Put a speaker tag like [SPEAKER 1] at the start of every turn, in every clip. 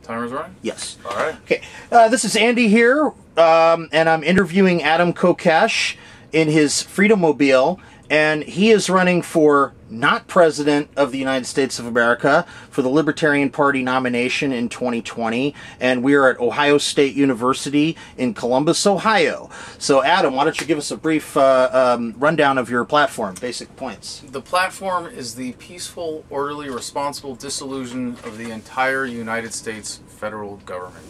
[SPEAKER 1] Timer's running?
[SPEAKER 2] Yes.
[SPEAKER 1] All right.
[SPEAKER 2] Okay. This is Andy here, and I'm interviewing Adam Kokesh in his Freedommobile, and he is running for not President of the United States of America for the Libertarian Party nomination in 2020, and we are at Ohio State University in Columbus, Ohio. So, Adam, why don't you give us a brief rundown of your platform, basic points?
[SPEAKER 1] The platform is the peaceful, orderly, responsible dissolution of the entire United States federal government.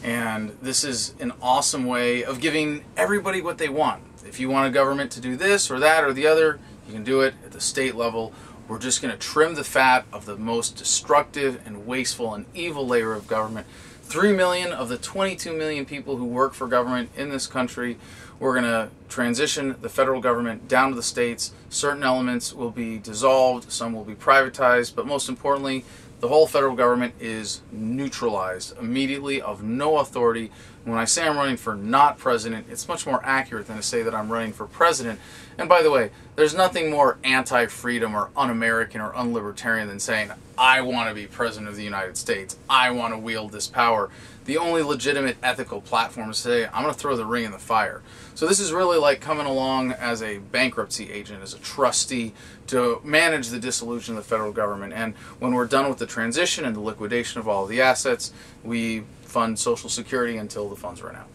[SPEAKER 1] And this is an awesome way of giving everybody what they want. If you want a government to do this or that or the other, you can do it at the state level. We're just going to trim the fat of the most destructive and wasteful and evil layer of government. 3 million of the 22 million people who work for government in this country, we're going to transition the federal government down to the states. Certain elements will be dissolved, some will be privatized, but most importantly, the whole federal government is neutralized immediately, of no authority. When I say I'm running for not president, it's much more accurate than to say that I'm running for president. And by the way, there's nothing more anti-freedom or un-American or un-libertarian than saying, I want to be president of the United States. I want to wield this power. The only legitimate ethical platform is to say, I'm going to throw the ring in the fire. So this is really like coming along as a bankruptcy agent, as a trustee, to manage the dissolution of the federal government. And when we're done with the transition and the liquidation of all of the assets, we fund Social Security until the funds run out.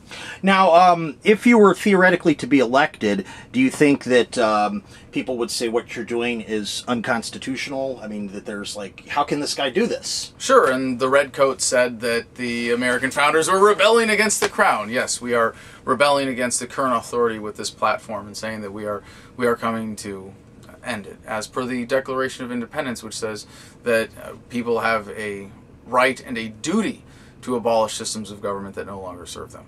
[SPEAKER 2] Now, if you were theoretically to be elected, do you think that people would say what you're doing is unconstitutional? I mean, that there's like, how can this guy do this?
[SPEAKER 1] Sure, and the Redcoats said that the American founders were rebelling against the crown. Yes, we are rebelling against the current authority with this platform and saying that we are coming to end it, as per the Declaration of Independence, which says that people have a right and a duty to abolish systems of government that no longer serve them.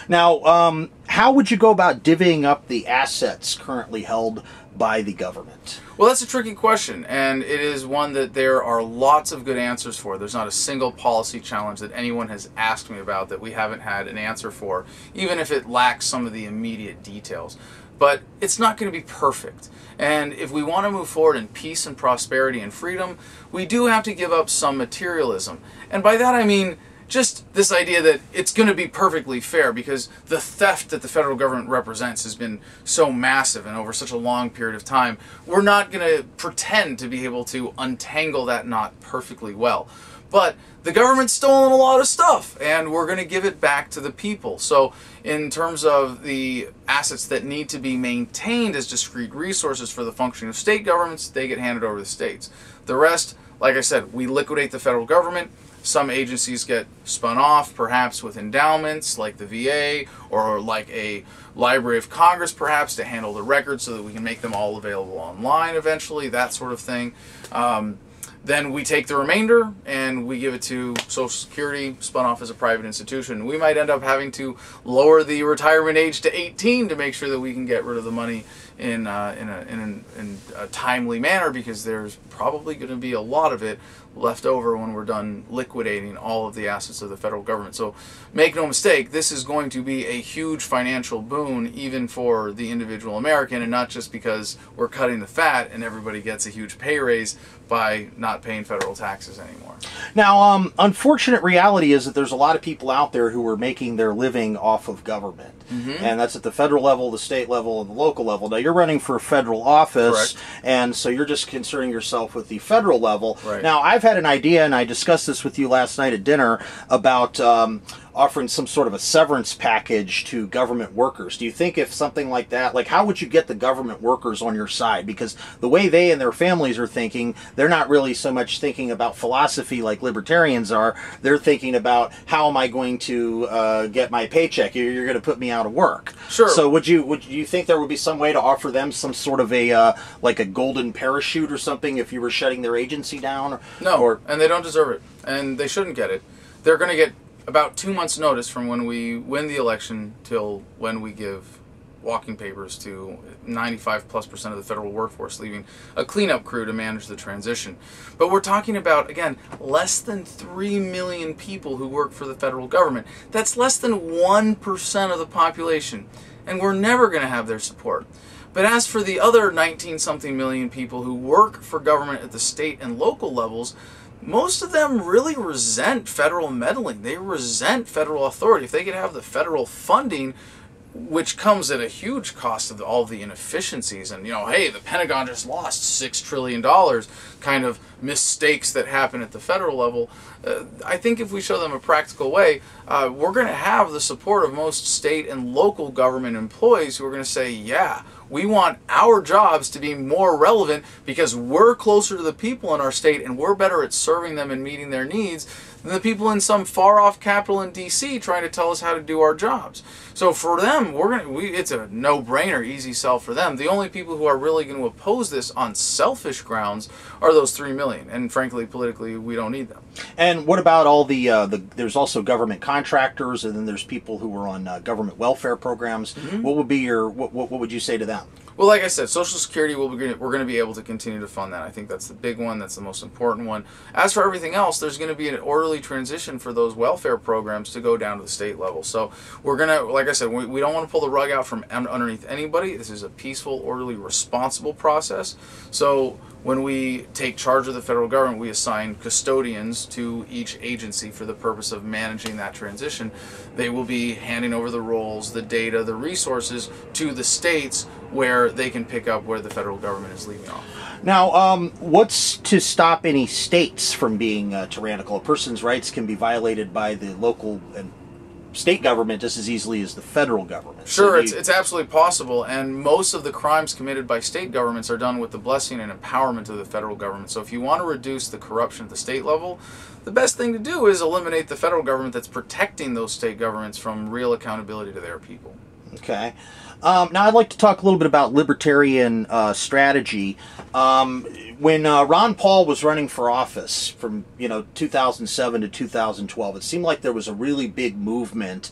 [SPEAKER 2] Now, how would you go about divvying up the assets currently held by the government?
[SPEAKER 1] Well, that's a tricky question, and it is one that there are lots of good answers for. There's not a single policy challenge that anyone has asked me about that we haven't had an answer for, even if it lacks some of the immediate details. But it's not going to be perfect. And if we want to move forward in peace and prosperity and freedom, we do have to give up some materialism. And by that I mean just this idea that it's going to be perfectly fair, because the theft that the federal government represents has been so massive and over such a long period of time. We're not going to pretend to be able to untangle that knot perfectly well. But the government's stolen a lot of stuff, and we're going to give it back to the people. So in terms of the assets that need to be maintained as discrete resources for the functioning of state governments, they get handed over to the states. The rest, like I said, we liquidate the federal government. Some agencies get spun off, perhaps with endowments like the VA, or like a Library of Congress perhaps, to handle the records so that we can make them all available online eventually, that sort of thing. Then we take the remainder and we give it to Social Security, spun off as a private institution. We might end up having to lower the retirement age to 18 to make sure that we can get rid of the money in a timely manner, because there's probably going to be a lot of it left over when we're done liquidating all of the assets of the federal government. So make no mistake, this is going to be a huge financial boon even for the individual American, and not just because we're cutting the fat and everybody gets a huge pay raise by not paying federal taxes anymore.
[SPEAKER 2] Now, unfortunate reality is that there's a lot of people out there who are making their living off of government. And that's at the federal level, the state level, and the local level. Now, you're running for a federal office,
[SPEAKER 1] correct,
[SPEAKER 2] and so you're just concerning yourself with the federal level.
[SPEAKER 1] Right.
[SPEAKER 2] Now, I've had an idea, and I discussed this with you last night at dinner, about offering some sort of a severance package to government workers. Do you think if something like that, like how would you get the government workers on your side? Because the way they and their families are thinking, they're not really so much thinking about philosophy like libertarians are. They're thinking about, how am I going to get my paycheck? You're going to put me out of work.
[SPEAKER 1] Sure.
[SPEAKER 2] So would you think there would be some way to offer them some sort of a like a golden parachute or something if you were shutting their agency down?
[SPEAKER 1] No, and they don't deserve it, and they shouldn't get it. They're going to get about 2 months' notice from when we win the election till when we give walking papers to 95+% of the federal workforce, leaving a cleanup crew to manage the transition. But we're talking about, again, less than 3 million people who work for the federal government. That's less than 1% of the population, and we're never going to have their support. But as for the other 19-something million people who work for government at the state and local levels, most of them really resent federal meddling. They resent federal authority. If they could have the federal funding, which comes at a huge cost of all the inefficiencies, and, hey, the Pentagon just lost $6 trillion, kind of mistakes that happen at the federal level. I think if we show them a practical way, we're going to have the support of most state and local government employees who are going to say, yeah, we want our jobs to be more relevant because we're closer to the people in our state and we're better at serving them and meeting their needs than the people in some far-off capital in D.C. trying to tell us how to do our jobs. So for them, it's a no-brainer, easy sell for them. The only people who are really going to oppose this on selfish grounds are those 3 million. And frankly, politically, we don't need them.
[SPEAKER 2] And what about all there's also government contractors, and then there's people who are on government welfare programs. Mm-hmm. What would be what would you say to them?
[SPEAKER 1] Well, like I said, Social Security, we're going to be able to continue to fund that. I think that's the big one. That's the most important one. As for everything else, there's going to be an orderly transition for those welfare programs to go down to the state level. So we're going to, like I said, we don't want to pull the rug out from underneath anybody. This is a peaceful, orderly, responsible process. So when we take charge of the federal government, we assign custodians to each agency for the purpose of managing that transition. They will be handing over the roles, the data, the resources to the states where they can pick up where the federal government is leaving off.
[SPEAKER 2] Now, what's to stop any states from being tyrannical? A person's rights can be violated by the local and state government just as easily as the federal government.
[SPEAKER 1] Sure, so it's absolutely possible, and most of the crimes committed by state governments are done with the blessing and empowerment of the federal government. So if you want to reduce the corruption at the state level, the best thing to do is eliminate the federal government that's protecting those state governments from real accountability to their people.
[SPEAKER 2] Okay. Now I'd like to talk a little bit about libertarian strategy. When Ron Paul was running for office from 2007 to 2012, it seemed like there was a really big movement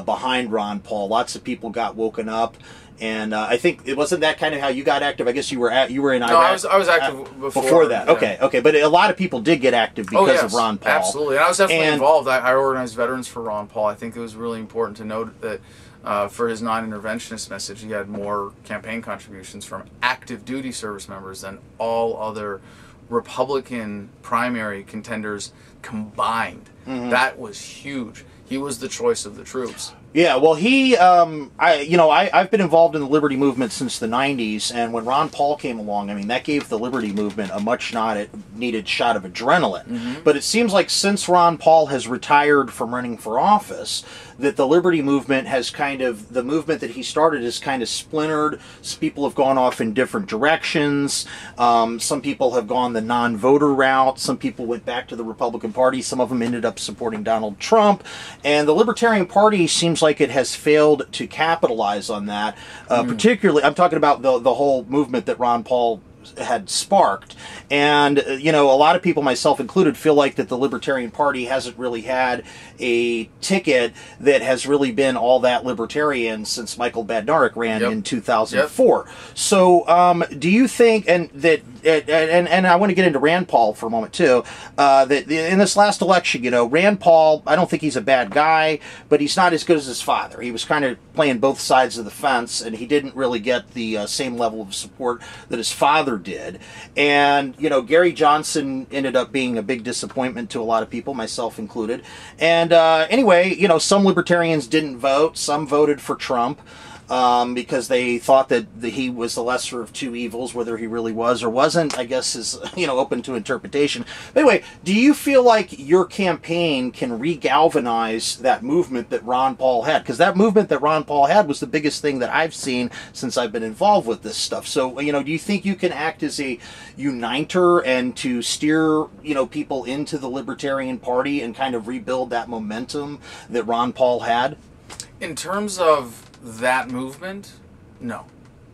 [SPEAKER 2] behind Ron Paul. Lots of people got woken up, and I think it wasn't that kind of how you got active. I guess you were in Iraq.
[SPEAKER 1] No, I was active
[SPEAKER 2] before that.
[SPEAKER 1] Yeah.
[SPEAKER 2] Okay, but a lot of people did get active because of Ron Paul.
[SPEAKER 1] Absolutely, and I was definitely involved. I organized Veterans for Ron Paul. I think it was really important to note that. For his non-interventionist message, he had more campaign contributions from active duty service members than all other Republican primary contenders combined. Mm-hmm. That was huge. He was the choice of the troops.
[SPEAKER 2] Yeah, well, I've been involved in the Liberty movement since the 90s, and when Ron Paul came along, I mean, that gave the Liberty movement a much-needed shot of adrenaline. Mm-hmm. But it seems like since Ron Paul has retired from running for office, that the Liberty movement has the movement that he started is kind of splintered. Some people have gone off in different directions. Some people have gone the non-voter route. Some people went back to the Republican Party. Some of them ended up supporting Donald Trump. And the Libertarian Party seems like it has failed to capitalize on that. Particularly, I'm talking about the whole movement that Ron Paul had sparked. And, a lot of people, myself included, feel like that the Libertarian Party hasn't really had a ticket that has really been all that libertarian since Michael Badnarik ran in 2004. Yep. So, do you think, and I want to get into Rand Paul for a moment too, that in this last election, Rand Paul, I don't think he's a bad guy, but he's not as good as his father. He was kind of playing both sides of the fence, and he didn't really get the same level of support that his father did. And, Gary Johnson ended up being a big disappointment to a lot of people, myself included. And anyway, some libertarians didn't vote. Some voted for Trump. Because they thought that he was the lesser of two evils. Whether he really was or wasn't, I guess, is open to interpretation. But anyway, do you feel like your campaign can re-galvanize that movement that Ron Paul had? Because that movement that Ron Paul had was the biggest thing that I've seen since I've been involved with this stuff. So, do you think you can act as a uniter and to steer, people into the Libertarian Party and kind of rebuild that momentum that Ron Paul had?
[SPEAKER 1] In terms of that movement, no.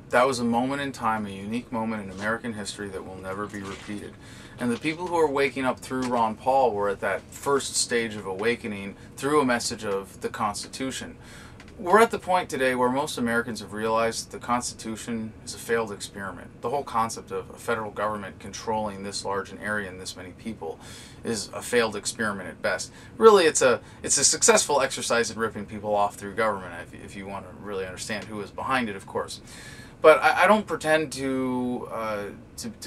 [SPEAKER 1] That was a moment in time, a unique moment in American history that will never be repeated. And the people who are waking up through Ron Paul were at that first stage of awakening through a message of the Constitution. We're at the point today where most Americans have realized that the Constitution is a failed experiment. The whole concept of a federal government controlling this large an area and this many people is a failed experiment at best. Really, it's a successful exercise in ripping people off through government, if you want to really understand who is behind it, of course. But I don't pretend to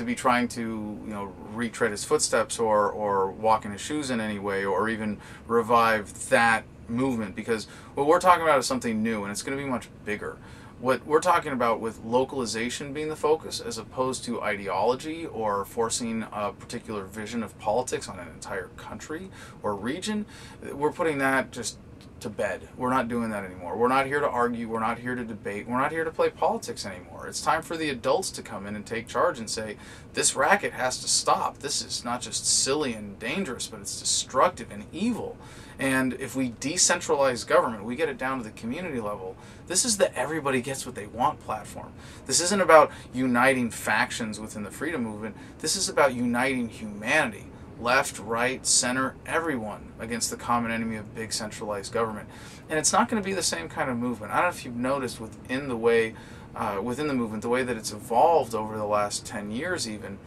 [SPEAKER 1] be trying to retread his footsteps or walk in his shoes in any way, or even revive that movement, because what we're talking about is something new, and it's going to be much bigger. What we're talking about with localization being the focus, as opposed to ideology or forcing a particular vision of politics on an entire country or region, we're putting that just to bed. We're not doing that anymore. We're not here to argue. We're not here to debate. We're not here to play politics anymore. It's time for the adults to come in and take charge and say, this racket has to stop. This is not just silly and dangerous, but it's destructive and evil. And if we decentralize government, we get it down to the community level. This is the everybody gets what they want platform. This isn't about uniting factions within the freedom movement. This is about uniting humanity. Left, right, center, everyone against the common enemy of big centralized government. And it's not going to be the same kind of movement. I don't know if you've noticed within the movement, the way that it's evolved over the last 10 years even.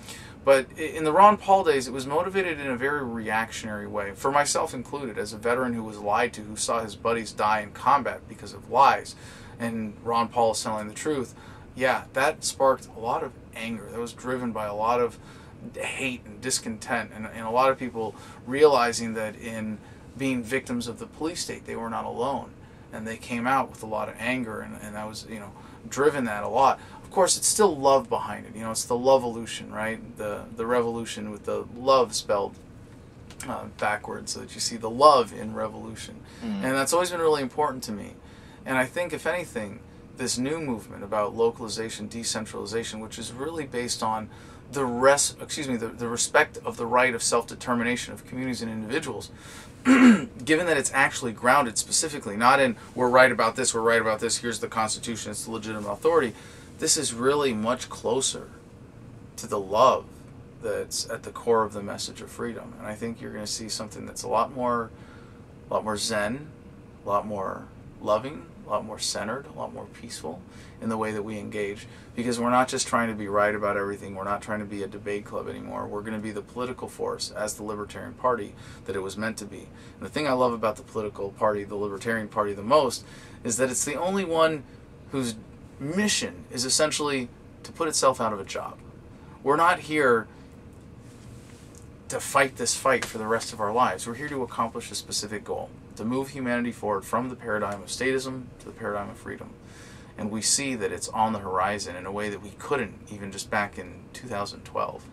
[SPEAKER 1] But in the Ron Paul days, it was motivated in a very reactionary way, for myself included, as a veteran who was lied to, who saw his buddies die in combat because of lies, and Ron Paul is telling the truth. Yeah, that sparked a lot of anger. That was driven by a lot of hate and discontent, and a lot of people realizing that in being victims of the police state, they were not alone, and they came out with a lot of anger, and that was driven that a lot. Of course, it's still love behind it. It's the love-evolution, right? The revolution with the love spelled backwards, so that you see the love in revolution. And that's always been really important to me. And I think, if anything, this new movement about localization, decentralization, which is really based on the respect of the right of self-determination of communities and individuals, given that it's actually grounded specifically, not in we're right about this, here's the Constitution, it's the legitimate authority. This is really much closer to the love that's at the core of the message of freedom. And I think you're going to see something that's a lot more zen, a lot more loving, a lot more centered, a lot more peaceful in the way that we engage. Because we're not just trying to be right about everything. We're not trying to be a debate club anymore. We're going to be the political force as the Libertarian Party that it was meant to be. And the thing I love about the political party, the Libertarian Party, the most, is that it's the only one whose mission is essentially to put itself out of a job. We're not here to fight this fight for the rest of our lives. We're here to accomplish a specific goal, to move humanity forward from the paradigm of statism to the paradigm of freedom. And we see that it's on the horizon in a way that we couldn't even just back in 2012.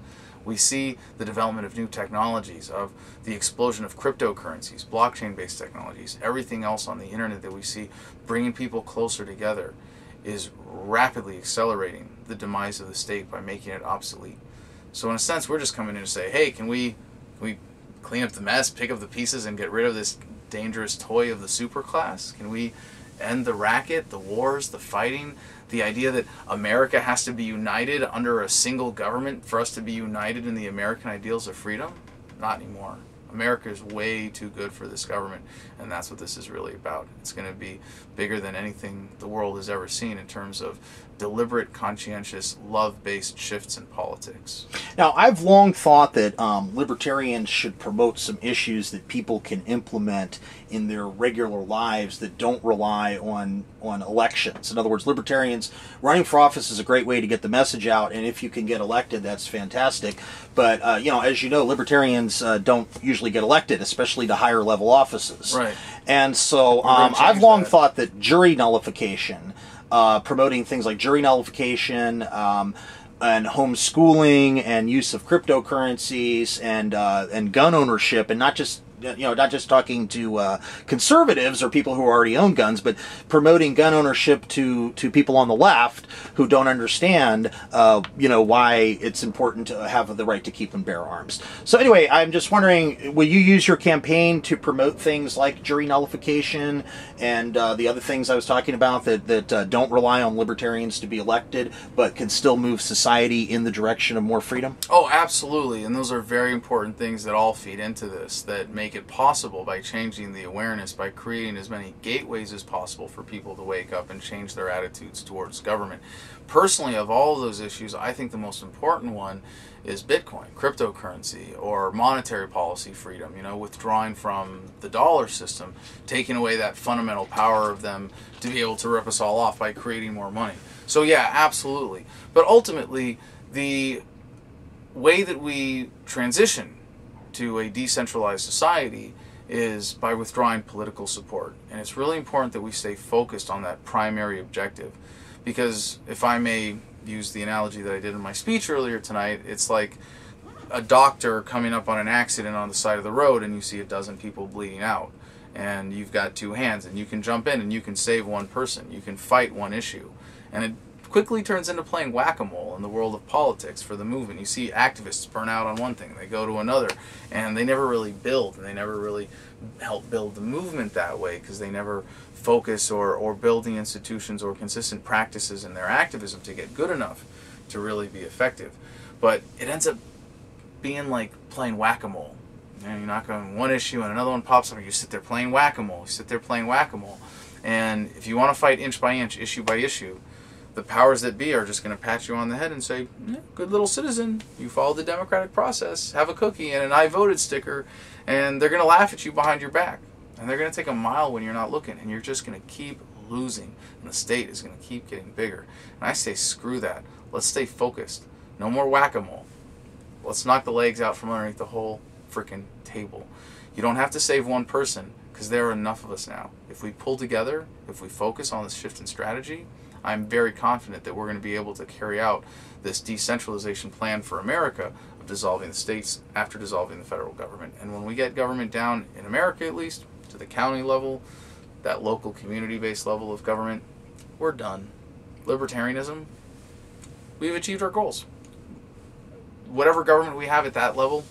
[SPEAKER 1] We see the development of new technologies, of the explosion of cryptocurrencies, blockchain-based technologies, everything else on the internet that we see bringing people closer together is rapidly accelerating the demise of the state by making it obsolete. So in a sense, we're just coming in to say, hey, can we clean up the mess, pick up the pieces, and get rid of this dangerous toy of the superclass? Can we end the racket, the wars, the fighting, the idea that America has to be united under a single government for us to be united in the American ideals of freedom? Not anymore. America is way too good for this government, and that's what this is really about. It's going to be bigger than anything the world has ever seen in terms of deliberate, conscientious, love-based shifts in politics.
[SPEAKER 2] Now, I've long thought that libertarians should promote some issues that people can implement in their regular lives that don't rely on elections. In other words, libertarians running for office is a great way to get the message out, and if you can get elected, that's fantastic. But as you know, libertarians don't usually get elected, especially to higher level offices.
[SPEAKER 1] Right.
[SPEAKER 2] And so I've long thought that jury nullification, promoting things like jury nullification, and homeschooling and use of cryptocurrencies and gun ownership, and not just talking to conservatives or people who already own guns, but promoting gun ownership to people on the left who don't understand why it's important to have the right to keep and bear arms. So anyway, I'm just wondering, will you use your campaign to promote things like jury nullification and the other things I was talking about that don't rely on libertarians to be elected but can still move society in the direction of more freedom?
[SPEAKER 1] Oh, absolutely. And those are very important things that all feed into this, that make make it possible by changing the awareness, by creating as many gateways as possible for people to wake up and change their attitudes towards government. Personally, of all of those issues, I think the most important one is Bitcoin, cryptocurrency, or monetary policy freedom, withdrawing from the dollar system, taking away that fundamental power of them to be able to rip us all off by creating more money. So yeah, absolutely. But ultimately, the way that we transition to a decentralized society is by withdrawing political support. And it's really important that we stay focused on that primary objective. Because if I may use the analogy that I did in my speech earlier tonight, it's like a doctor coming up on an accident on the side of the road and you see a dozen people bleeding out. And you've got two hands and you can jump in and you can save one person. You can fight one issue. And it quickly turns into playing whack-a-mole in the world of politics for the movement. You see activists burn out on one thing, they go to another, and they never really build, and they never really help build the movement that way because they never focus or build the institutions or consistent practices in their activism to get good enough to really be effective. But it ends up being like playing whack-a-mole. You're not going one issue and another one pops up and you sit there playing whack-a-mole. You sit there playing whack-a-mole. And if you want to fight inch by inch, issue by issue, the powers that be are just going to pat you on the head and say, yeah, good little citizen, you followed the democratic process, have a cookie and an I voted sticker, and they're going to laugh at you behind your back. And they're going to take a mile when you're not looking, and you're just going to keep losing, and the state is going to keep getting bigger. And I say, screw that. Let's stay focused. No more whack-a-mole. Let's knock the legs out from underneath the whole freaking table. You don't have to save one person, because there are enough of us now. If we pull together, if we focus on this shift in strategy, I'm very confident that we're going to be able to carry out this decentralization plan for America of dissolving the states after dissolving the federal government. And when we get government down, in America at least, to the county level, that local community-based level of government, we're done. Libertarianism, we've achieved our goals. Whatever government we have at that level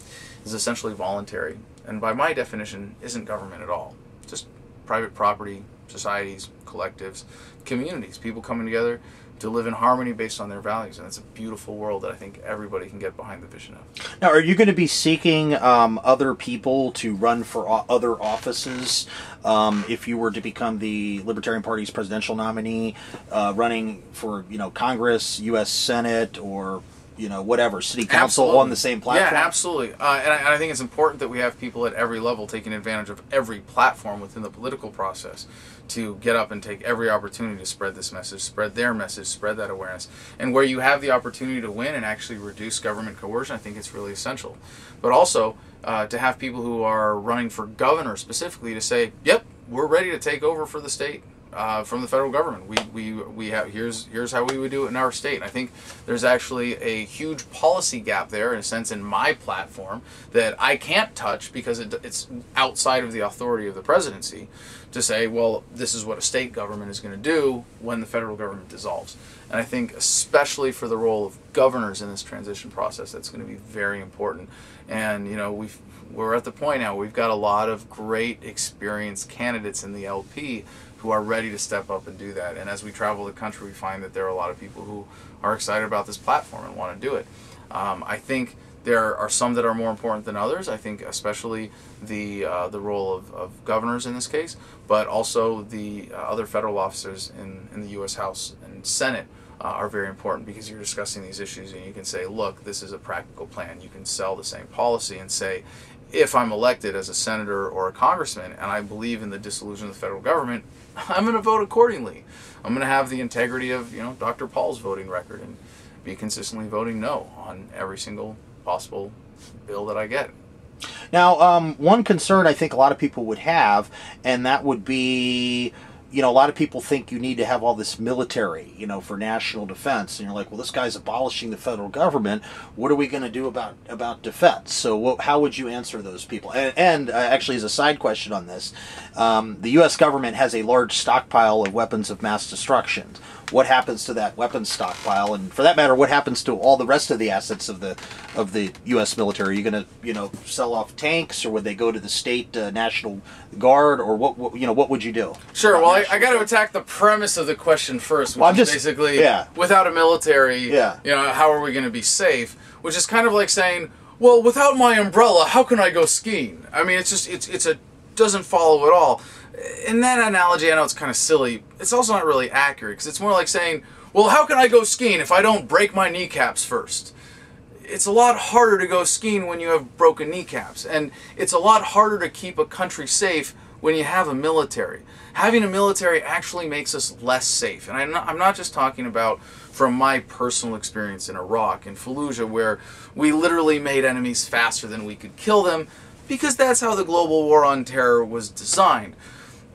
[SPEAKER 1] is essentially voluntary, and by my definition, isn't government at all. Just private property, societies, collectives, communities, people coming together to live in harmony based on their values. And it's a beautiful world that I think everybody can get behind the vision of.
[SPEAKER 2] Now, are you going to be seeking other people to run for other offices if you were to become the Libertarian Party's presidential nominee, running for, Congress, U.S. Senate, or whatever, city council? Absolutely. On the same platform?
[SPEAKER 1] Yeah, absolutely. And I think it's important that we have people at every level taking advantage of every platform within the political process to get up and take every opportunity to spread this message, spread their message, spread that awareness. And where you have the opportunity to win and actually reduce government coercion, I think it's really essential. But also to have people who are running for governor specifically to say, yep, we're ready to take over for the state. From the federal government, we have here's how we would do it in our state. I think there's actually a huge policy gap there, in a sense, in my platform that I can't touch because it's outside of the authority of the presidency to say, well, this is what a state government is going to do when the federal government dissolves. And I think especially for the role of governors in this transition process, that's going to be very important. And we're at the point now we've got a lot of great experienced candidates in the LP who are ready to step up and do that. And as we travel the country, we find that there are a lot of people who are excited about this platform and want to do it. I think there are some that are more important than others. I think especially the role of governors in this case, but also the other federal officers in the U.S. House and Senate are very important, because you're discussing these issues and you can say, look, this is a practical plan. You can sell the same policy and say, if I'm elected as a senator or a congressman and I believe in the dissolution of the federal government, I'm going to vote accordingly. I'm going to have the integrity of Dr. Paul's voting record and be consistently voting no on every single possible bill that I get.
[SPEAKER 2] Now, one concern I think a lot of people would have, and that would be, a lot of people think you need to have all this military, for national defense. And you're like, well, this guy's abolishing the federal government. What are we going to do about defense? So how would you answer those people? And actually, as a side question on this, the U.S. government has a large stockpile of weapons of mass destruction. What happens to that weapons stockpile? And for that matter, what happens to all the rest of the assets of the U.S. military? Are you going to, sell off tanks, or would they go to the state National Guard, or what would you do?
[SPEAKER 1] Sure. Well, I got to attack the premise of the question first, which is basically, without a military, how are we going to be safe? Which is kind of like saying, well, without my umbrella, how can I go skiing? I mean, it's just, doesn't follow at all. In that analogy, I know it's kind of silly. It's also not really accurate, because it's more like saying, well, how can I go skiing if I don't break my kneecaps first? It's a lot harder to go skiing when you have broken kneecaps, and it's a lot harder to keep a country safe when you have a military. Having a military actually makes us less safe, and I'm not just talking about from my personal experience in Iraq and Fallujah, where we literally made enemies faster than we could kill them, because that's how the global war on terror was designed.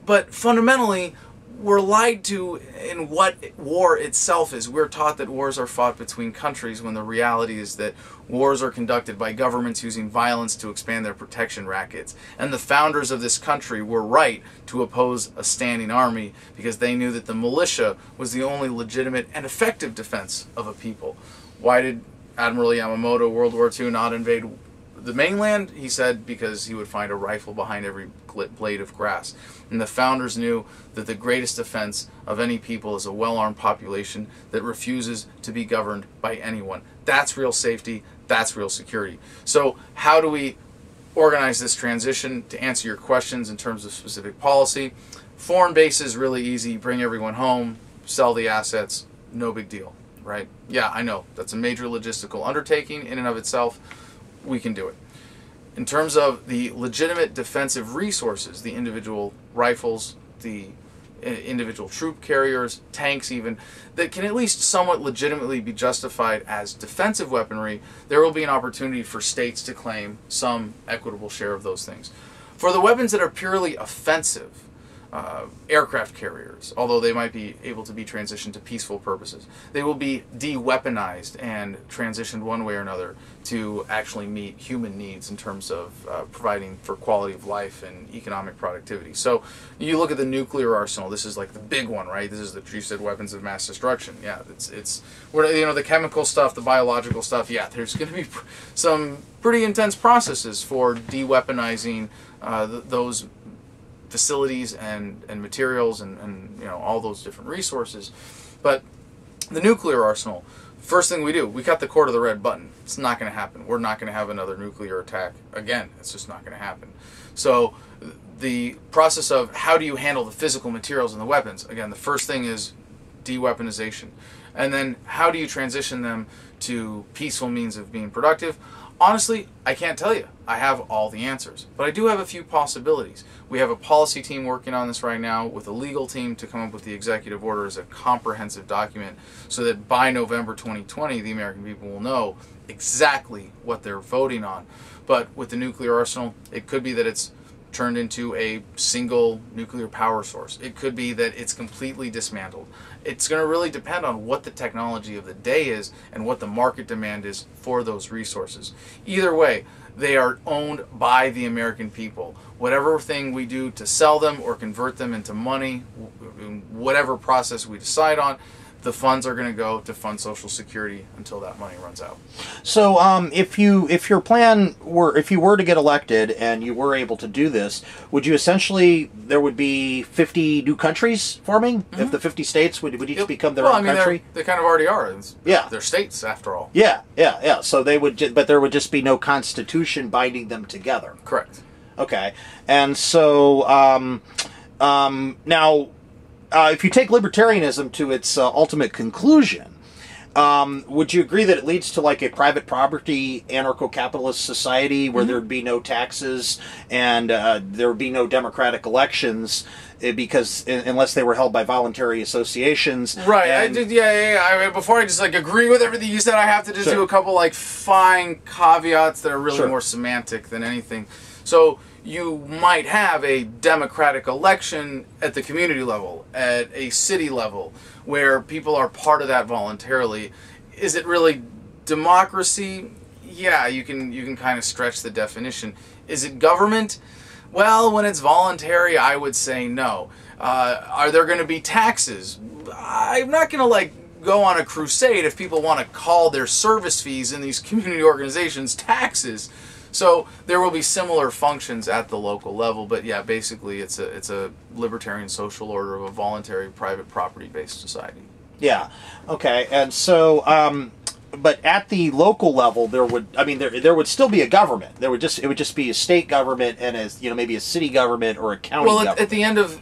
[SPEAKER 1] But fundamentally, we're lied to in what war itself is. We're taught that wars are fought between countries, when the reality is that wars are conducted by governments using violence to expand their protection rackets. And the founders of this country were right to oppose a standing army, because they knew that the militia was the only legitimate and effective defense of a people. Why did Admiral Yamamoto, World War II, not invade the mainland? He said because he would find a rifle behind every blade of grass. And the founders knew that the greatest defense of any people is a well-armed population that refuses to be governed by anyone. That's real safety. That's real security. So how do we organize this transition? To answer your questions in terms of specific policy, foreign base is really easy. Bring everyone home, sell the assets, no big deal, right? Yeah, I know. That's a major logistical undertaking in and of itself. We can do it. In terms of the legitimate defensive resources, the individual rifles, the individual troop carriers, tanks even, that can at least somewhat legitimately be justified as defensive weaponry, there will be an opportunity for states to claim some equitable share of those things. For the weapons that are purely offensive, aircraft carriers, although they might be able to be transitioned to peaceful purposes, they will be de-weaponized and transitioned one way or another to actually meet human needs in terms of providing for quality of life and economic productivity. So you look at the nuclear arsenal. This is like the big one, right? This is the, you said, weapons of mass destruction. Yeah, it's you know, the chemical stuff, the biological stuff. Yeah, there's going to be some pretty intense processes for de-weaponizing those facilities and materials and you know, all those different resources. But the nuclear arsenal, first thing we do, we cut the cord of the red button. It's not going to happen. We're not going to have another nuclear attack again. It's just not going to happen. So the process of how do you handle the physical materials and the weapons, again, the first thing is de-weaponization. And then how do you transition them to peaceful means of being productive? Honestly, I can't tell you. I have all the answers. But I do have a few possibilities. We have a policy team working on this right now with a legal team to come up with the executive order as a comprehensive document so that by November 2020, the American people will know exactly what they're voting on. But with the nuclear arsenal, it could be that it's turned into a single nuclear power source. It could be that it's completely dismantled. It's going to really depend on what the technology of the day is and what the market demand is for those resources. Either way, they are owned by the American people. Whatever thing we do to sell them or convert them into money, whatever process we decide on, the funds are going to go to fund Social Security until that money runs out.
[SPEAKER 2] So, if your plan were, if you were to get elected and you were able to do this, would you essentially, there would be 50 new countries forming? Mm-hmm. If the 50 states would each become their own country?
[SPEAKER 1] They kind of already are.
[SPEAKER 2] Yeah,
[SPEAKER 1] they're states after all.
[SPEAKER 2] Yeah. So they would, but there would just be no constitution binding them together.
[SPEAKER 1] Correct.
[SPEAKER 2] Okay, and so now. If you take libertarianism to its ultimate conclusion, would you agree that it leads to like a private property anarcho-capitalist society where there'd be no taxes and there would be no democratic elections because unless they were held by voluntary associations?
[SPEAKER 1] Right. I did. Yeah. I mean, before I just like agree with everything you said, I have to just do a couple like fine caveats that are really more semantic than anything. So you might have a democratic election at the community level, at a city level, where people are part of that voluntarily. Is it really democracy? Yeah, you can kind of stretch the definition. Is it government? Well, when it's voluntary, I would say no. Are there going to be taxes? I'm not going to like go on a crusade if people want to call their service fees in these community organizations taxes. So there will be similar functions at the local level, but yeah, basically it's a libertarian social order of a voluntary private property-based society.
[SPEAKER 2] Yeah. Okay. And so but at the local level, there would still be a government. It would just be a state government and maybe a city government or a county government.
[SPEAKER 1] At the end of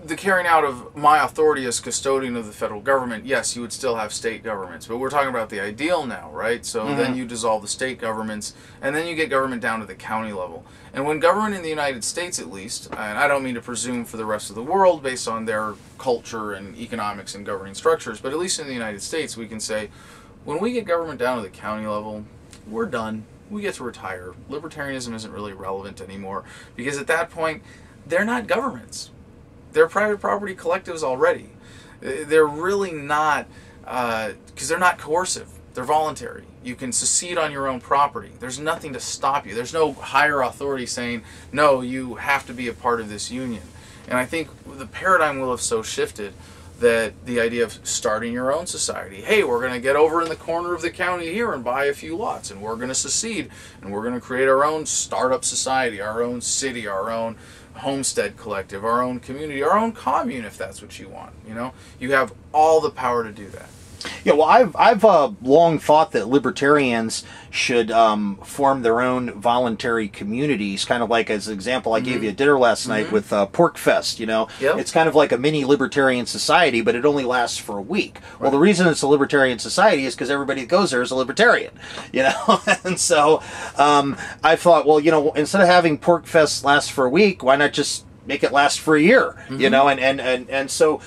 [SPEAKER 1] the carrying out of my authority as custodian of the federal government, yes, you would still have state governments. But we're talking about the ideal now, right? So then you dissolve the state governments, and then you get government down to the county level. And when government in the United States, at least, and I don't mean to presume for the rest of the world based on their culture and economics and governing structures, but at least in the United States, we can say, when we get government down to the county level, we're done. We get to retire. Libertarianism isn't really relevant anymore, because at that point, they're not governments. They're private property collectives already. They're really not, because they're not coercive. They're voluntary. You can secede on your own property. There's nothing to stop you. There's no higher authority saying, no, you have to be a part of this union. And I think the paradigm will have so shifted that the idea of starting your own society, hey, we're going to get over in the corner of the county here and buy a few lots, and we're going to secede, and we're going to create our own startup society, our own city, our own homestead collective, our own community, our own commune, if that's what you want. You have all the power to do that.
[SPEAKER 2] Yeah, well, I've long thought that libertarians should form their own voluntary communities, kind of like, as an example, I gave you a dinner last night with Pork Fest,
[SPEAKER 1] Yep.
[SPEAKER 2] It's kind of like a mini libertarian society, but it only lasts for a week. Right. Well, the reason it's a libertarian society is because everybody that goes there is a libertarian, And so I thought, well, instead of having Pork Fest last for a week, why not just make it last for a year, And so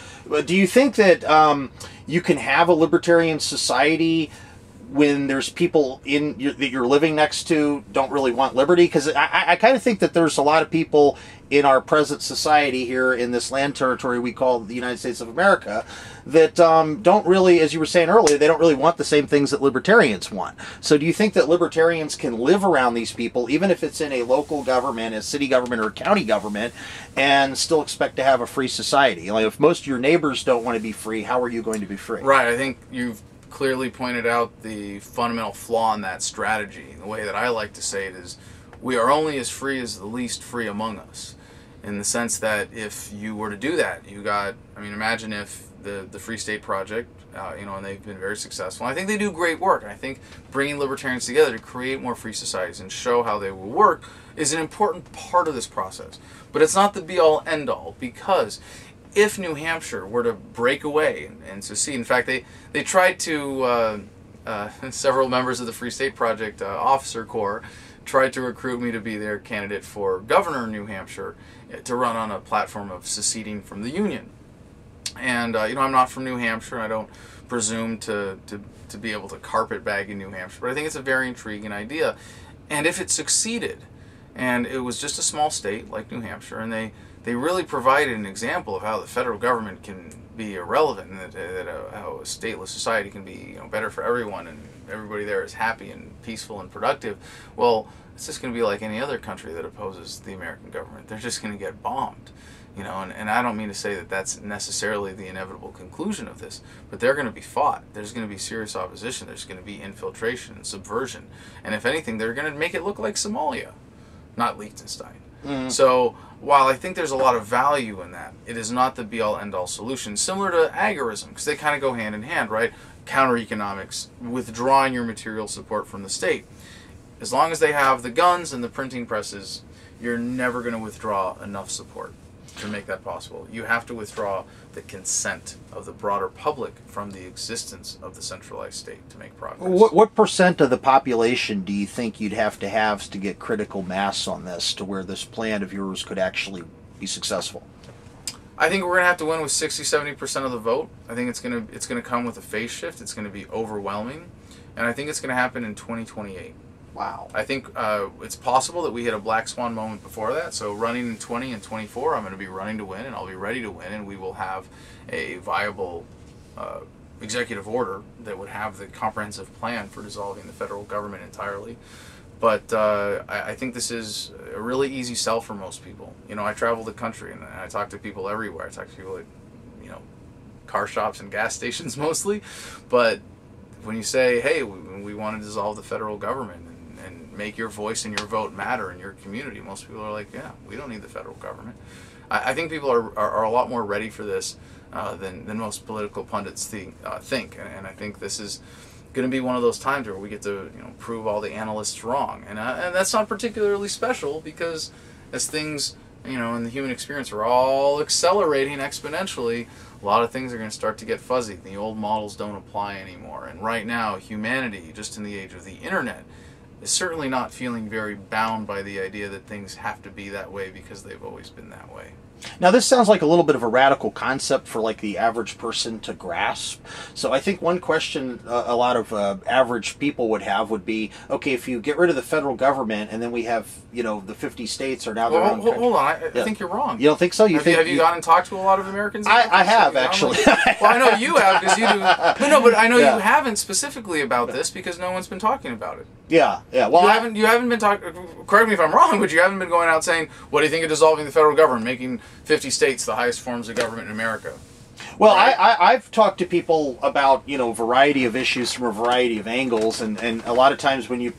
[SPEAKER 2] do you think that you can have a libertarian society when there's people that you're living next to don't really want liberty? Because I kind of think that there's a lot of people in our present society here in this land territory we call the United States of America that don't really, as you were saying earlier, they don't really want the same things that libertarians want. So do you think that libertarians can live around these people, even if it's in a local government, a city government, or a county government, and still expect to have a free society? Like, if most of your neighbors don't want to be free, how are you going to be free?
[SPEAKER 1] Right. I think you've clearly pointed out the fundamental flaw in that strategy. The way that I like to say it is, we are only as free as the least free among us. In the sense that if you were to do that, imagine if the Free State Project, and they've been very successful. I think they do great work. And I think bringing libertarians together to create more free societies and show how they will work is an important part of this process. But it's not the be-all, end-all, because if New Hampshire were to break away and secede, in fact, they tried to, several members of the Free State Project officer corps tried to recruit me to be their candidate for governor in New Hampshire to run on a platform of seceding from the Union. And, I'm not from New Hampshire, and I don't presume to be able to carpetbag in New Hampshire, but I think it's a very intriguing idea. And if it succeeded, and it was just a small state like New Hampshire, and they really provided an example of how the federal government can be irrelevant, and how a stateless society can be better for everyone, and everybody there is happy and peaceful and productive. Well, it's just going to be like any other country that opposes the American government. They're just going to get bombed. And I don't mean to say that that's necessarily the inevitable conclusion of this, but they're going to be fought. There's going to be serious opposition. There's going to be infiltration and subversion. And if anything, they're going to make it look like Somalia, not Liechtenstein. So while I think there's a lot of value in that, it is not the be-all, end-all solution. Similar to agorism, because they kind of go hand in hand, right? Counter-economics, withdrawing your material support from the state. As long as they have the guns and the printing presses, you're never going to withdraw enough support to make that possible. You have to withdraw the consent of the broader public from the existence of the centralized state to make progress.
[SPEAKER 2] What percent of the population do you think you'd have to get critical mass on this to where this plan of yours could actually be successful?
[SPEAKER 1] I think we're going to have to win with 60-70% of the vote. I think it's going to come with a phase shift. It's going to be overwhelming, and I think it's going to happen in 2028.
[SPEAKER 2] Wow.
[SPEAKER 1] I think it's possible that we hit a black swan moment before that. So running in 20 and 24, I'm going to be running to win, and I'll be ready to win, and we will have a viable executive order that would have the comprehensive plan for dissolving the federal government entirely. But I think this is a really easy sell for most people. I travel the country, and I talk to people everywhere. I talk to people at, car shops and gas stations mostly. But when you say, hey, we want to dissolve the federal government and make your voice and your vote matter in your community, most people are like, yeah, we don't need the federal government. I think people are a lot more ready for this than most political pundits think. And I think this is going to be one of those times where we get to prove all the analysts wrong, and that's not particularly special because as things in the human experience are all accelerating exponentially, a lot of things are going to start to get fuzzy. The old models don't apply anymore, and right now humanity, just in the age of the internet, is certainly not feeling very bound by the idea that things have to be that way because they've always been that way.
[SPEAKER 2] Now, this sounds like a little bit of a radical concept for like the average person to grasp. So I think one question a lot of average people would have would be, okay, if you get rid of the federal government and then we have, the 50 states are now their own country.
[SPEAKER 1] Hold on, I think you're wrong.
[SPEAKER 2] You don't think so?
[SPEAKER 1] Have you gone and talked to a lot of Americans?
[SPEAKER 2] I have, actually.
[SPEAKER 1] Well, I know you have because you do. But I know you haven't specifically about this because no one's been talking about it.
[SPEAKER 2] Yeah. Well,
[SPEAKER 1] you haven't been talking. Correct me if I'm wrong, but you haven't been going out saying, "What do you think of dissolving the federal government, making 50 states the highest forms of government in America?"
[SPEAKER 2] Well, right? I've talked to people about a variety of issues from a variety of angles, and a lot of times when you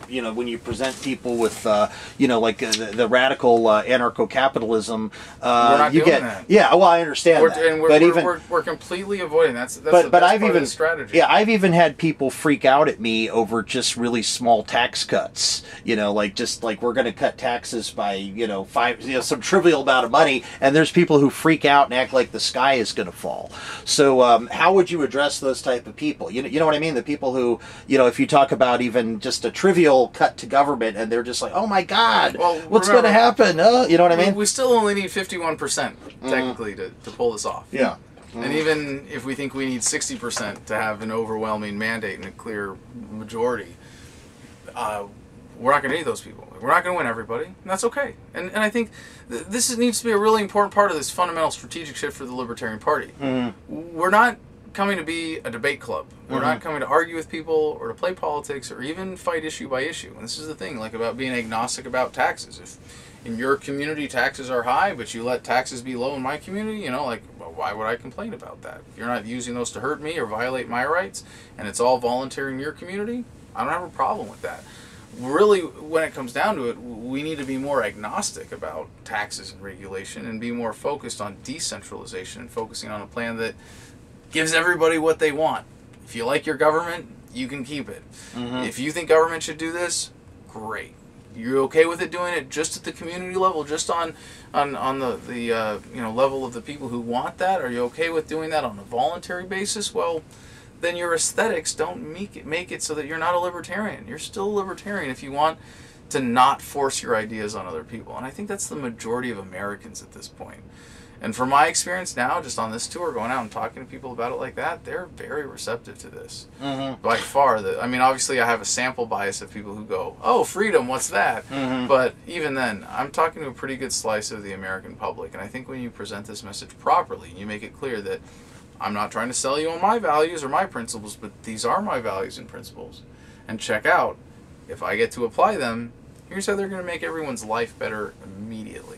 [SPEAKER 2] present people with like the radical anarcho-capitalism,
[SPEAKER 1] we're not
[SPEAKER 2] you
[SPEAKER 1] doing
[SPEAKER 2] get
[SPEAKER 1] that.
[SPEAKER 2] Well, I understand that,
[SPEAKER 1] and we're completely avoiding that's the best
[SPEAKER 2] I've
[SPEAKER 1] part
[SPEAKER 2] even
[SPEAKER 1] of the strategy.
[SPEAKER 2] Yeah, I've even had people freak out at me over just really small tax cuts. Like we're going to cut taxes by some trivial amount of money, and there's people who freak out and act like the sky is going to fall. So how would you address those type of people? You know what I mean? The people who, if you talk about even just a trivial cut to government and they're just like, oh my God, what's going to happen? You know what I mean?
[SPEAKER 1] We still only need 51% technically to pull this off.
[SPEAKER 2] Yeah.
[SPEAKER 1] And even if we think we need 60% to have an overwhelming mandate and a clear majority, we're not going to need those people. We're not going to win everybody, and that's okay. And I think this needs to be a really important part of this fundamental strategic shift for the Libertarian Party. We're not coming to be a debate club. We're not coming to argue with people or to play politics or even fight issue by issue. And this is the thing, like about being agnostic about taxes. If in your community taxes are high, but you let taxes be low in my community, why would I complain about that? If you're not using those to hurt me or violate my rights, and it's all voluntary in your community, I don't have a problem with that. Really, when it comes down to it, we need to be more agnostic about taxes and regulation and be more focused on decentralization and focusing on a plan that gives everybody what they want. If you like your government, you can keep it. If you think government should do this, great. You're okay with it doing it just at the community level, just on the level of the people who want that? Are you okay with doing that on a voluntary basis? Well, then your aesthetics don't make it so that you're not a libertarian. You're still a libertarian if you want to not force your ideas on other people. And I think that's the majority of Americans at this point. And from my experience now, just on this tour, going out and talking to people about it like that, they're very receptive to this. By far. Obviously I have a sample bias of people who go, oh, freedom, what's that? But even then, I'm talking to a pretty good slice of the American public. And I think when you present this message properly, you make it clear that I'm not trying to sell you on my values or my principles, but these are my values and principles. And check out, if I get to apply them, here's how they're going to make everyone's life better immediately.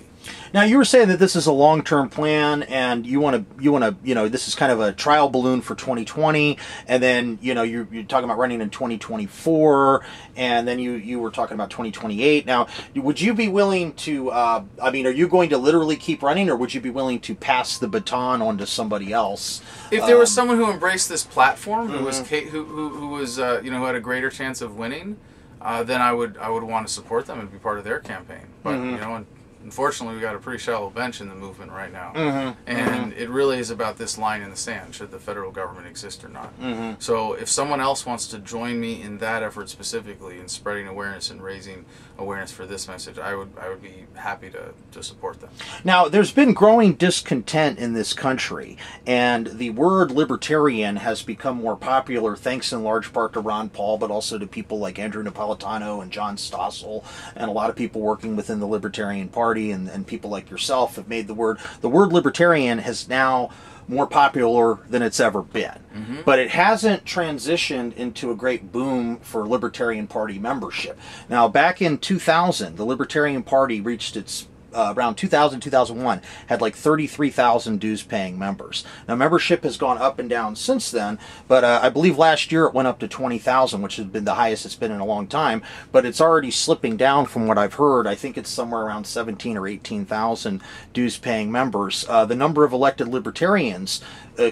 [SPEAKER 2] Now, you were saying that this is a long-term plan, and you want to, this is kind of a trial balloon for 2020, and then, you're talking about running in 2024, and then you were talking about 2028. Now, would you be willing to, are you going to literally keep running, or would you be willing to pass the baton on to somebody else?
[SPEAKER 1] If there was someone who embraced this platform, who was, who had a greater chance of winning, then I would want to support them and be part of their campaign. But, unfortunately, we got a pretty shallow bench in the movement right now. And it really is about this line in the sand, should the federal government exist or not. So if someone else wants to join me in that effort specifically in spreading awareness and raising awareness for this message, I would be happy to support them.
[SPEAKER 2] Now, there's been growing discontent in this country, and the word libertarian has become more popular thanks in large part to Ron Paul, but also to people like Andrew Napolitano and John Stossel, and a lot of people working within the Libertarian Party. And people like yourself have made the word libertarian has now more popular than it's ever been. But it hasn't transitioned into a great boom for Libertarian Party membership. Now, back in 2000, the Libertarian Party reached its around 2000, 2001, had like 33,000 dues-paying members. Now, membership has gone up and down since then, but I believe last year it went up to 20,000, which has been the highest it's been in a long time, but it's already slipping down from what I've heard. I think it's somewhere around 17 or 18,000 dues-paying members. The number of elected libertarians,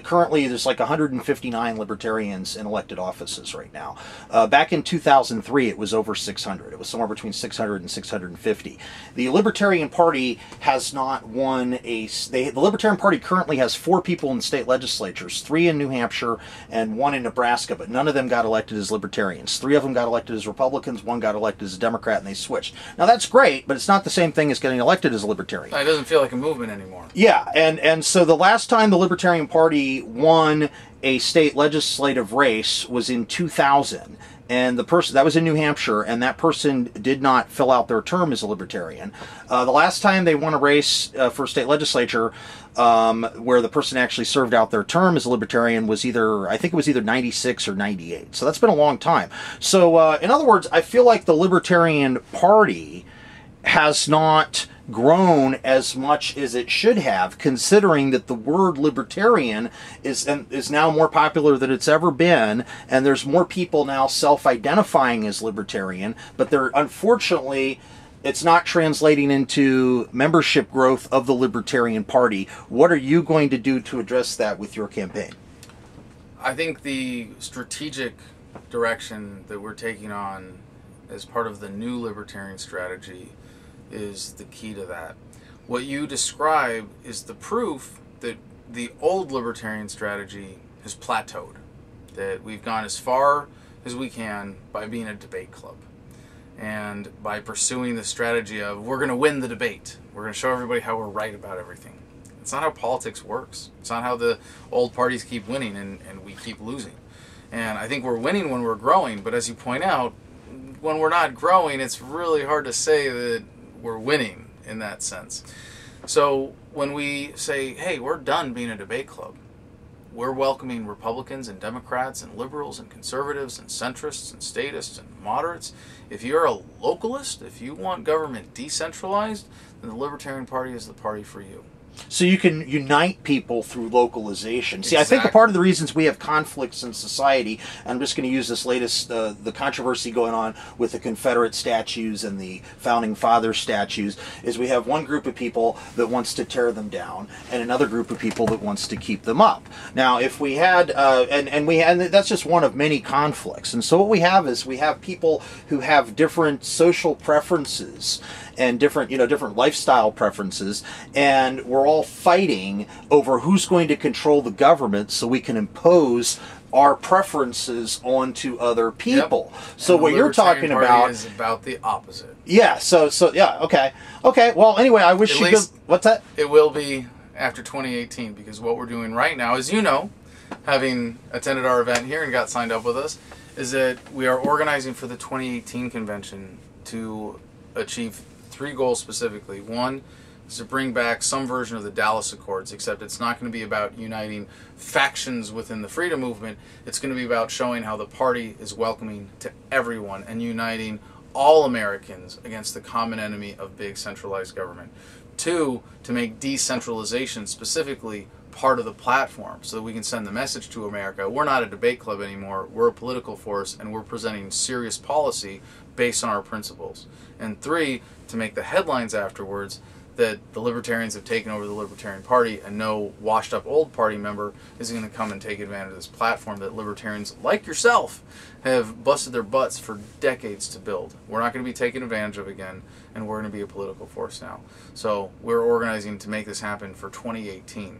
[SPEAKER 2] currently there's like 159 libertarians in elected offices right now. Back in 2003, it was over 600. It was somewhere between 600 and 650. The Libertarian Party has not won the Libertarian Party currently has 4 people in state legislatures, 3 in New Hampshire and 1 in Nebraska, but none of them got elected as libertarians. 3 of them got elected as Republicans, 1 got elected as a Democrat, and they switched. Now that's great, but it's not the same thing as getting elected as a libertarian.
[SPEAKER 1] It doesn't feel like a movement anymore.
[SPEAKER 2] Yeah, and so the last time the Libertarian Party won a state legislative race was in 2000. And the person that was in New Hampshire, and that person did not fill out their term as a libertarian. The last time they won a race for state legislature, where the person actually served out their term as a libertarian, was I think it was either 96 or 98. So that's been a long time. So in other words, I feel like the Libertarian Party has not grown as much as it should have, considering that the word libertarian is now more popular than it's ever been, and there's more people now self-identifying as libertarian, but unfortunately it's not translating into membership growth of the Libertarian Party. What are you going to do to address that with your campaign?
[SPEAKER 1] I think the strategic direction that we're taking on as part of the new libertarian strategy is the key to that. What you describe is the proof that the old libertarian strategy has plateaued, that we've gone as far as we can by being a debate club and by pursuing the strategy of we're going to win the debate, we're going to show everybody how we're right about everything. It's not how politics works. It's not how the old parties keep winning and we keep losing. And I think we're winning when we're growing, but as you point out, when we're not growing, it's really hard to say that we're winning in that sense. So when we say, hey, we're done being a debate club, we're welcoming Republicans and Democrats and liberals and conservatives and centrists and statists and moderates. If you're a localist, if you want government decentralized, then the Libertarian Party is the party for you.
[SPEAKER 2] So you can unite people through localization. See,
[SPEAKER 1] Exactly.
[SPEAKER 2] I think a part of the reasons we have conflicts in society, and I'm just going to use this latest, the controversy going on with the Confederate statues and the Founding Father statues, is we have one group of people that wants to tear them down and another group of people that wants to keep them up. Now, if we had, and that's just one of many conflicts. And so what we have is we have people who have different social preferences and different lifestyle preferences, and we're all fighting over who's going to control the government so we can impose our preferences onto other people. Yep. So what you're talking about
[SPEAKER 1] is about the opposite.
[SPEAKER 2] Yeah. So yeah. Okay. Well, anyway, I wish you could. What's that?
[SPEAKER 1] It will be after 2018, because what we're doing right now, as you know, having attended our event here and got signed up with us, is that we are organizing for the 2018 convention to achieve 3 goals specifically. One is to bring back some version of the Dallas Accords, except it's not going to be about uniting factions within the freedom movement. It's going to be about showing how the party is welcoming to everyone and uniting all Americans against the common enemy of big centralized government. 2, to make decentralization specifically part of the platform so that we can send the message to America. We're not a debate club anymore. We're a political force, and we're presenting serious policy based on our principles. And 3, to make the headlines afterwards that the Libertarians have taken over the Libertarian Party and no washed up old party member is going to come and take advantage of this platform that Libertarians like yourself have busted their butts for decades to build. We're not going to be taken advantage of again, and we're going to be a political force now. So we're organizing to make this happen for 2018.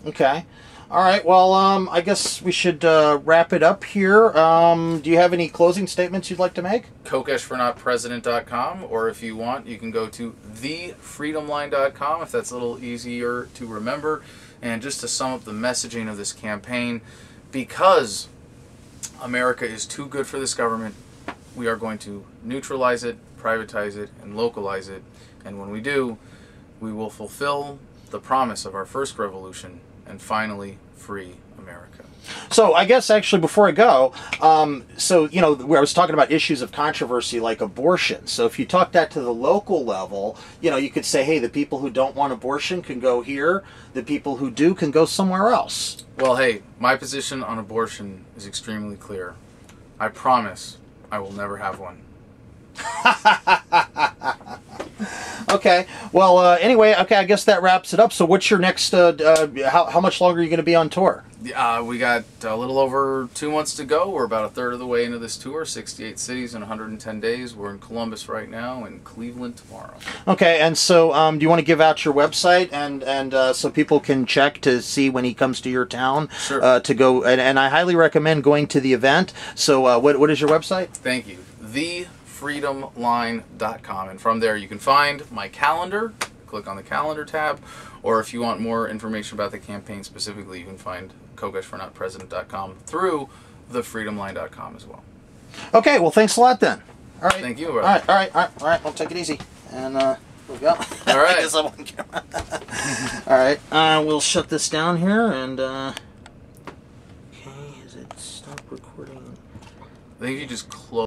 [SPEAKER 2] Okay. All right. Well, I guess we should wrap it up here. Do you have any closing statements you'd like to make?
[SPEAKER 1] KokeshForNotPresident.com, or if you want, you can go to thefreedomline.com if that's a little easier to remember. And just to sum up the messaging of this campaign, because America is too good for this government, we are going to neutralize it, privatize it, and localize it. And when we do, we will fulfill the promise of our first revolution and finally free America.
[SPEAKER 2] So I guess actually before I go, so you know, where I was talking about issues of controversy like abortion. So if you talk that to the local level, you know, you could say, hey, the people who don't want abortion can go here. The people who do can go somewhere else.
[SPEAKER 1] Well, hey, my position on abortion is extremely clear. I promise I will never have one.
[SPEAKER 2] Okay. Well, anyway, okay, I guess that wraps it up. So what's your next, how much longer are you going to be on tour?
[SPEAKER 1] We got a little over 2 months to go. We're about a third of the way into this tour, 68 cities in 110 days. We're in Columbus right now and Cleveland tomorrow. Okay,
[SPEAKER 2] and so do you want to give out your website and so people can check to see when he comes to your town?
[SPEAKER 1] Sure.
[SPEAKER 2] To go, and I highly recommend going to the event. So what is your website?
[SPEAKER 1] Thank you. TheFreedomLine.com, and from there you can find my calendar. Click on the calendar tab, or if you want more information about the campaign specifically, you can find KokeshForNotPresident.com through TheFreedomLine.com as well.
[SPEAKER 2] Okay, well, thanks a lot then. All right.
[SPEAKER 1] Thank you.
[SPEAKER 2] All right. Well, take it easy, and we'll go.
[SPEAKER 1] All right.
[SPEAKER 2] I guess I'm on camera. All right. We'll shut this down here, and okay, is it stop recording?
[SPEAKER 1] I think you just close.